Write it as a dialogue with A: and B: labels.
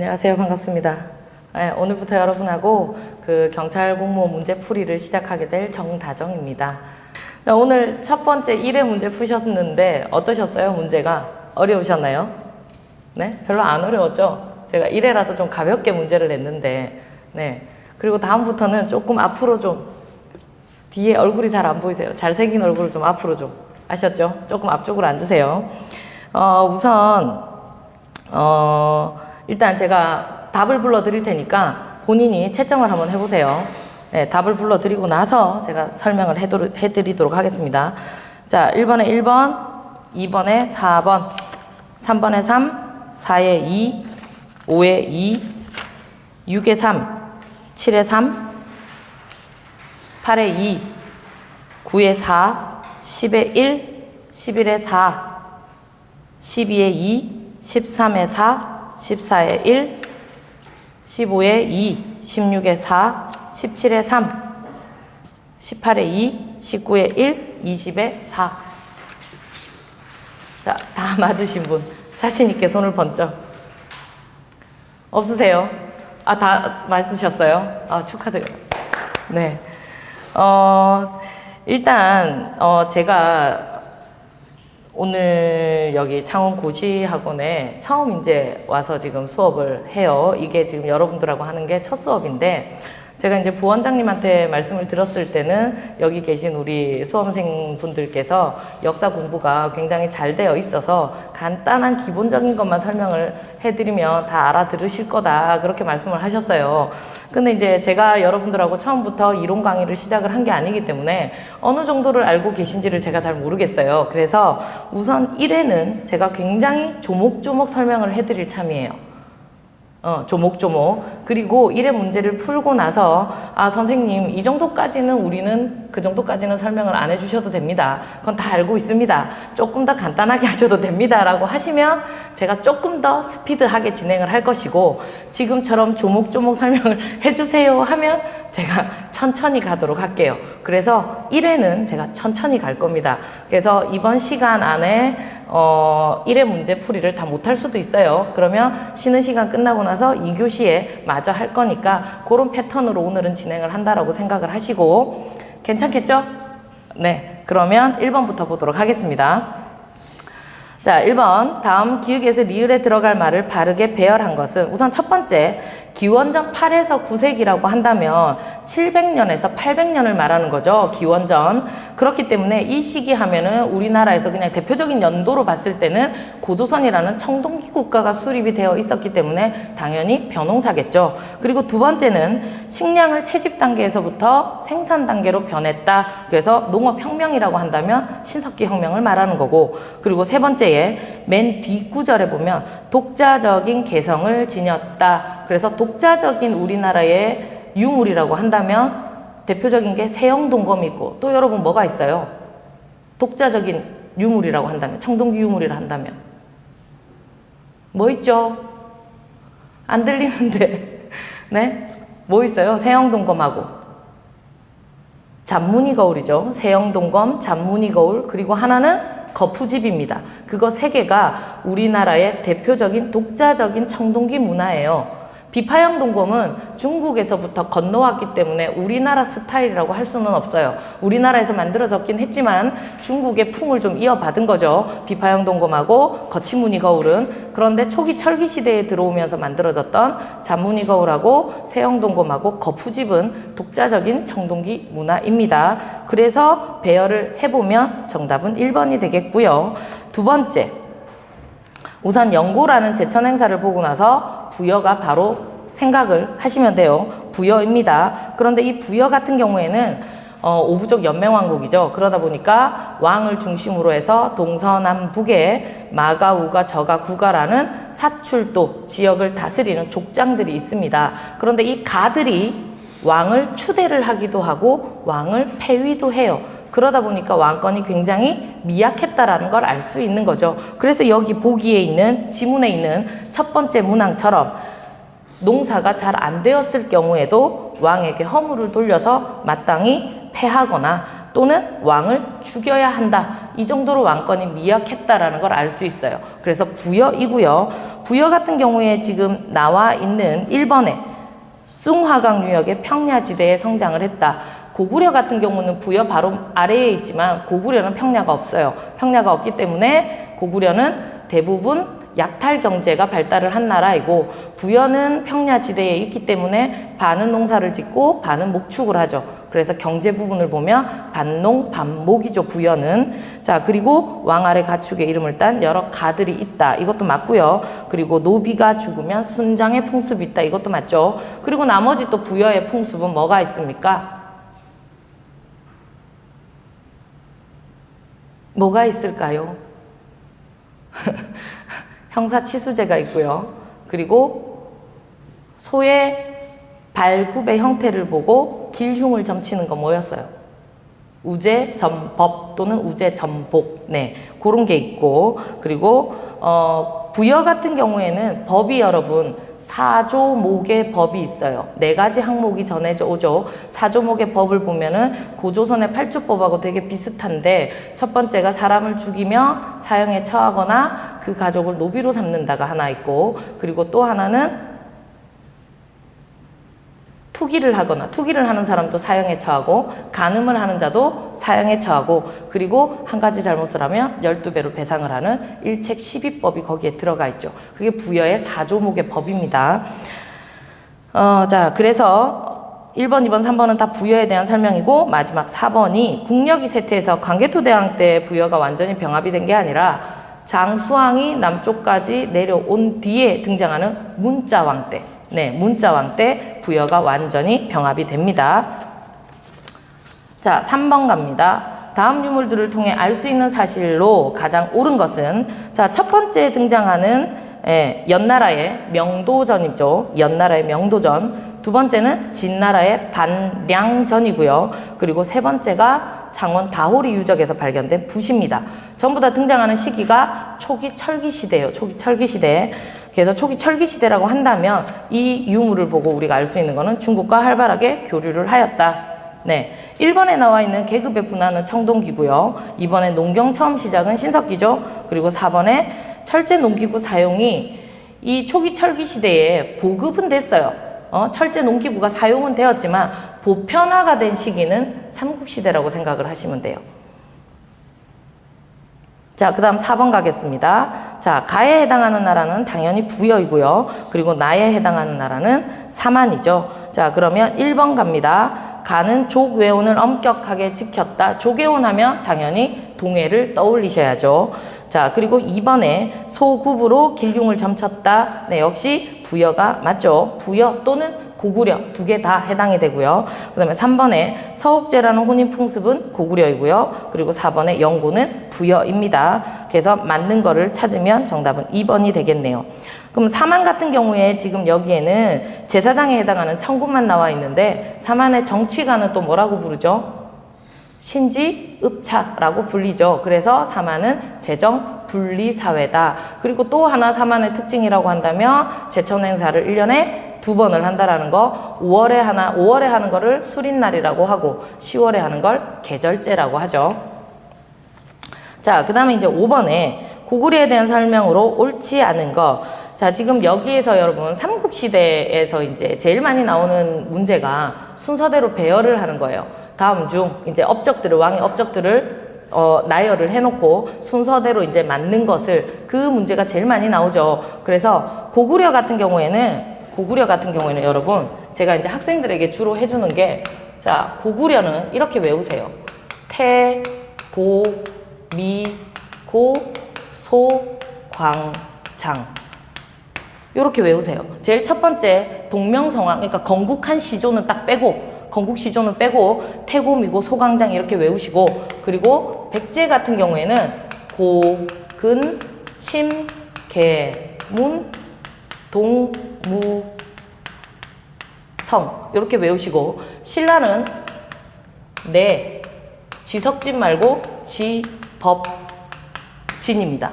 A: 안녕하세요. 반갑습니다. 네, 오늘부터 여러분하고 그 경찰 공무원 문제 풀이를 시작하게 될 정다정입니다. 네, 오늘 첫 번째 1회 문제 푸셨는데 어떠셨어요? 문제가 어려우셨나요? 네? 별로 안 어려웠죠? 제가 1회라서 좀 가볍게 문제를 냈는데, 네. 그리고 다음부터는 조금 앞으로 좀, 뒤에 얼굴이 잘 안 보이세요? 잘생긴 얼굴을 좀 앞으로 좀. 아셨죠? 조금 앞쪽으로 앉으세요. 우선, 일단 제가 답을 불러드릴 테니까 본인이 채점을 한번 해보세요. 네, 답을 불러드리고 나서 제가 설명을 해드리도록 하겠습니다. 자, 1번에 1번, 2번에 4번, 3번에 3, 4에 2, 5에 2, 6에 3, 7에 3, 8에 2, 9에 4, 10에 1, 11에 4, 12에 2, 13에 4, 14에 1, 15에 2, 16에 4, 17에 3, 18에 2, 19에 1, 20에 4. 자, 다 맞으신 분 자신있게 손을 번쩍. 없으세요? 아, 다 맞으셨어요? 아, 축하드려요. 네. 일단 제가 오늘 여기 창원고시학원에 처음 이제 와서 지금 수업을 해요. 이게 지금 여러분들하고 하는 게 첫 수업인데, 제가 이제 부원장님한테 말씀을 드렸을 때는 여기 계신 우리 수험생 분들께서 역사 공부가 굉장히 잘 되어 있어서 간단한 기본적인 것만 설명을 해드리면 다 알아들으실 거다, 그렇게 말씀을 하셨어요. 근데 이제 제가 여러분들하고 처음부터 이론 강의를 시작을 한 게 아니기 때문에 어느 정도를 알고 계신지를 제가 잘 모르겠어요. 그래서 우선 1회는 제가 굉장히 조목조목 설명을 해드릴 참이에요. 조목조목. 그리고 1회 문제를 풀고 나서, 아, 선생님, 이 정도까지는 우리는 그 정도까지는 설명을 안 해주셔도 됩니다. 그건 다 알고 있습니다. 조금 더 간단하게 하셔도 됩니다. 라고 하시면 제가 조금 더 스피드하게 진행을 할 것이고, 지금처럼 조목조목 설명을 해주세요 하면 제가 천천히 가도록 할게요. 그래서 1회는 제가 천천히 갈 겁니다. 그래서 이번 시간 안에 1회 문제 풀이를 다 못할 수도 있어요. 그러면 쉬는 시간 끝나고 나서 2교시에 마저 할 거니까 그런 패턴으로 오늘은 진행을 한다라고 생각을 하시고, 괜찮겠죠? 네, 그러면 1번부터 보도록 하겠습니다. 자, 1번. 다음 기역에서 리을에 들어갈 말을 바르게 배열한 것은, 우선 첫 번째, 기원전 8에서 9세기라고 한다면 700년에서 800년을 말하는 거죠. 기원전. 그렇기 때문에 이 시기 하면은 우리나라에서 그냥 대표적인 연도로 봤을 때는 고조선이라는 청동기 국가가 수립이 되어 있었기 때문에 당연히 벼농사겠죠. 그리고 두 번째는 식량을 채집 단계에서부터 생산 단계로 변했다. 그래서 농업혁명이라고 한다면 신석기 혁명을 말하는 거고, 그리고 세 번째에 맨 뒷구절에 보면 독자적인 개성을 지녔다. 그래서 독자적인 우리나라의 유물이라고 한다면 대표적인 게 세영동검이고, 또 여러분 뭐가 있어요? 독자적인 유물이라고 한다면, 청동기 유물이라 한다면 뭐 있죠? 안 들리는데 네? 뭐 있어요? 세영동검하고 잔무늬 거울이죠. 세영동검, 잔무늬 거울, 그리고 하나는 거푸집입니다. 그거 세 개가 우리나라의 대표적인 독자적인 청동기 문화예요. 비파형 동검은 중국에서부터 건너왔기 때문에 우리나라 스타일이라고 할 수는 없어요. 우리나라에서 만들어졌긴 했지만 중국의 풍을 좀 이어받은 거죠. 비파형 동검하고 거치무늬 거울은. 그런데 초기 철기 시대에 들어오면서 만들어졌던 잔무늬 거울하고 세형 동검하고 거푸집은 독자적인 청동기 문화입니다. 그래서 배열을 해보면 정답은 1번이 되겠고요. 두 번째, 우선 영고라는 제천 행사를 보고 나서 부여가 바로 생각을 하시면 돼요. 부여입니다. 그런데 이 부여 같은 경우에는 오부족 연맹왕국이죠. 그러다 보니까 왕을 중심으로 해서 동서남북에 마가, 우가, 저가, 구가라는 사출도 지역을 다스리는 족장들이 있습니다. 그런데 이 가들이 왕을 추대를 하기도 하고 왕을 폐위도 해요. 그러다 보니까 왕권이 굉장히 미약했다라는 걸 알 수 있는 거죠. 그래서 여기 보기에 있는, 지문에 있는 첫 번째 문항처럼 농사가 잘 안 되었을 경우에도 왕에게 허물을 돌려서 마땅히 패하거나 또는 왕을 죽여야 한다. 이 정도로 왕권이 미약했다라는 걸 알 수 있어요. 그래서 부여이고요. 부여 같은 경우에 지금 나와 있는 1번에 숭화강 유역의 평야지대에 성장을 했다. 고구려 같은 경우는 부여 바로 아래에 있지만 고구려는 평야가 없어요. 평야가 없기 때문에 고구려는 대부분 약탈 경제가 발달을 한 나라이고 부여는 평야지대에 있기 때문에 반은 농사를 짓고 반은 목축을 하죠. 그래서 경제 부분을 보면 반농 반목이죠. 부여는. 자, 그리고 왕 아래 가축의 이름을 딴 여러 가들이 있다. 이것도 맞고요. 그리고 노비가 죽으면 순장의 풍습이 있다. 이것도 맞죠. 그리고 나머지 또 부여의 풍습은 뭐가 있습니까? 뭐가 있을까요? 형사치수제가 있고요. 그리고 소의 발굽의 형태를 보고 길흉을 점치는 거 뭐였어요? 우제점법 또는 우제점복. 네, 그런 게 있고, 그리고 부여 같은 경우에는 법이 여러분 사조목의 법이 있어요. 4가지 항목이 전해져 오죠. 사조목의 법을 보면은 고조선의 팔주법하고 되게 비슷한데, 첫 번째가 사람을 죽이며 사형에 처하거나 그 가족을 노비로 삼는다가 하나 있고, 그리고 또 하나는 투기를 하거나, 투기를 하는 사람도 사형에 처하고, 간음을 하는 자도 사형에 처하고, 그리고 한 가지 잘못을 하면 12배로 배상을 하는 일책 12법이 거기에 들어가 있죠. 그게 부여의 사조목의 법입니다. 자, 그래서 1번, 2번, 3번은 다 부여에 대한 설명이고, 마지막 4번이 국력이 쇠퇴해서 광개토대왕 때 부여가 완전히 병합이 된 게 아니라 장수왕이 남쪽까지 내려온 뒤에 등장하는 문자왕 때, 네, 문자왕 때 부여가 완전히 병합이 됩니다. 자, 3번 갑니다. 다음 유물들을 통해 알 수 있는 사실로 가장 옳은 것은, 자, 첫 번째 등장하는 연나라의 명도전이죠. 연나라의 명도전. 두 번째는 진나라의 반량전이고요. 그리고 세 번째가 창원 다호리 유적에서 발견된 붓입니다. 전부 다 등장하는 시기가 초기 철기 시대예요. 초기 철기 시대. 그래서 초기 철기 시대라고 한다면 이 유물을 보고 우리가 알 수 있는 거는 중국과 활발하게 교류를 하였다. 네, 1번에 나와 있는 계급의 분화는 청동기고요. 2번에 농경 처음 시작은 신석기죠. 그리고 4번에 철제 농기구 사용이 이 초기 철기 시대에 보급은 됐어요. 철제 농기구가 사용은 되었지만 보편화가 된 시기는 삼국시대라고 생각을 하시면 돼요. 자, 그 다음 4번 가겠습니다. 자, 가에 해당하는 나라는 당연히 부여이고요. 그리고 나에 해당하는 나라는 사만이죠. 자, 그러면 1번 갑니다. 가는 족외원을 엄격하게 지켰다. 족외원 하면 당연히 동해를 떠올리셔야죠. 자, 그리고 2번에 소굽으로 길흉을 점쳤다. 네, 역시 부여가 맞죠. 부여 또는 고구려 두 개 다 해당이 되고요. 그 다음에 3번에 서옥제라는 혼인 풍습은 고구려이고요. 그리고 4번에 영고는 부여입니다. 그래서 맞는 거를 찾으면 정답은 2번이 되겠네요. 그럼 사만 같은 경우에 지금 여기에는 제사장에 해당하는 청군만 나와 있는데, 사만의 정치가는 또 뭐라고 부르죠? 신지읍차라고 불리죠. 그래서 사만은 재정 분리사회다. 그리고 또 하나 사만의 특징이라고 한다면 제천 행사를 1년에 2번을 한다라는 거. 5월에 하는 거를 수린날이라고 하고 10월에 하는 걸 계절제라고 하죠. 자, 그 다음에 이제 5번에 고구려에 대한 설명으로 옳지 않은 거. 자, 지금 여기에서 여러분 삼국시대에서 이제 제일 많이 나오는 문제가 순서대로 배열을 하는 거예요. 다음 중 이제 업적들을, 왕의 업적들을 나열을 해놓고 순서대로 이제 맞는 것을, 그 문제가 제일 많이 나오죠. 그래서 고구려 같은 경우에는 여러분, 제가 이제 학생들에게 주로 해주는 게, 자, 고구려는 이렇게 외우세요. 태, 고, 미, 고, 소, 광, 장. 요렇게 외우세요. 제일 첫 번째 동명성왕, 그러니까 건국한 시조는 딱 빼고, 건국 시조는 빼고 태고, 미고, 소강장 이렇게 외우시고, 그리고 백제 같은 경우에는 고, 근, 침, 개, 문, 동, 무, 성 이렇게 외우시고, 신라는 네, 지석진 말고 지, 법, 진입니다.